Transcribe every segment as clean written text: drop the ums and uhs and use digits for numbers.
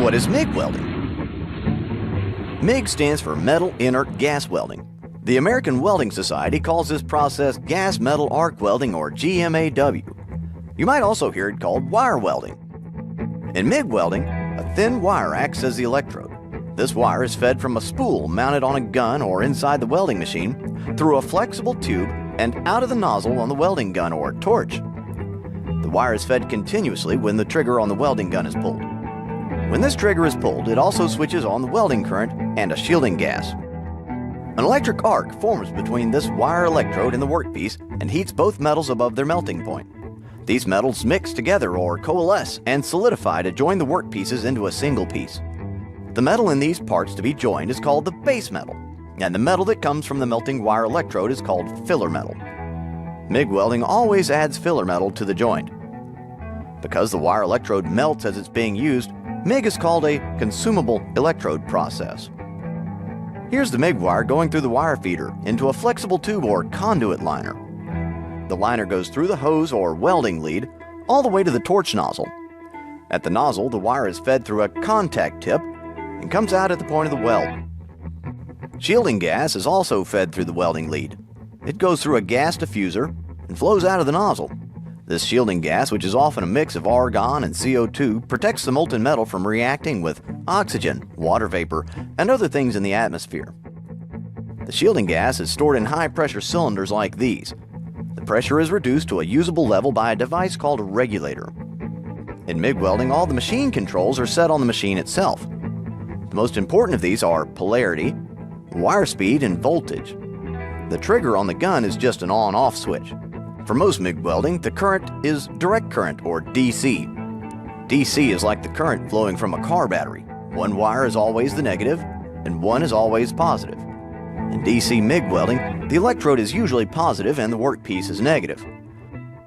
What is MIG welding? MIG stands for Metal Inert Gas Welding. The American Welding Society calls this process gas metal arc welding, or GMAW. You might also hear it called wire welding. In MIG welding, a thin wire acts as the electrode. This wire is fed from a spool mounted on a gun or inside the welding machine through a flexible tube and out of the nozzle on the welding gun or torch. The wire is fed continuously when the trigger on the welding gun is pulled. When this trigger is pulled, it also switches on the welding current and a shielding gas. An electric arc forms between this wire electrode and the workpiece and heats both metals above their melting point. These metals mix together or coalesce and solidify to join the workpieces into a single piece. The metal in these parts to be joined is called the base metal, and the metal that comes from the melting wire electrode is called filler metal. MIG welding always adds filler metal to the joint. Because the wire electrode melts as it's being used, MIG is called a consumable electrode process. Here's the MIG wire going through the wire feeder into a flexible tube or conduit liner. The liner goes through the hose or welding lead all the way to the torch nozzle. At the nozzle, the wire is fed through a contact tip and comes out at the point of the weld. Shielding gas is also fed through the welding lead. It goes through a gas diffuser and flows out of the nozzle. This shielding gas, which is often a mix of argon and CO2, protects the molten metal from reacting with oxygen, water vapor, and other things in the atmosphere. The shielding gas is stored in high-pressure cylinders like these. The pressure is reduced to a usable level by a device called a regulator. In MIG welding, all the machine controls are set on the machine itself. The most important of these are polarity, wire speed, and voltage. The trigger on the gun is just an on-off switch. For most MIG welding, the current is direct current, or DC. DC is like the current flowing from a car battery. One wire is always the negative, and one is always positive. In DC MIG welding, the electrode is usually positive and the workpiece is negative.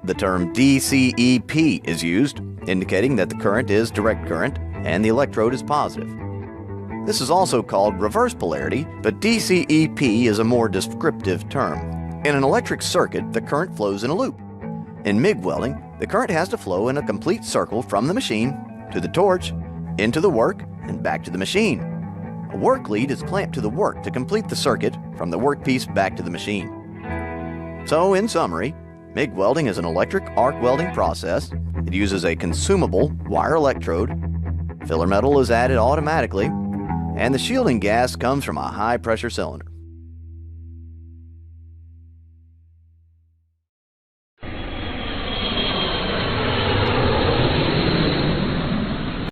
The term DCEP is used, indicating that the current is direct current and the electrode is positive. This is also called reverse polarity, but DCEP is a more descriptive term. In an electric circuit, the current flows in a loop. In MIG welding, the current has to flow in a complete circle from the machine to the torch, into the work, and back to the machine. A work lead is clamped to the work to complete the circuit from the workpiece back to the machine. So, in summary, MIG welding is an electric arc welding process. It uses a consumable wire electrode. Filler metal is added automatically, and the shielding gas comes from a high-pressure cylinder.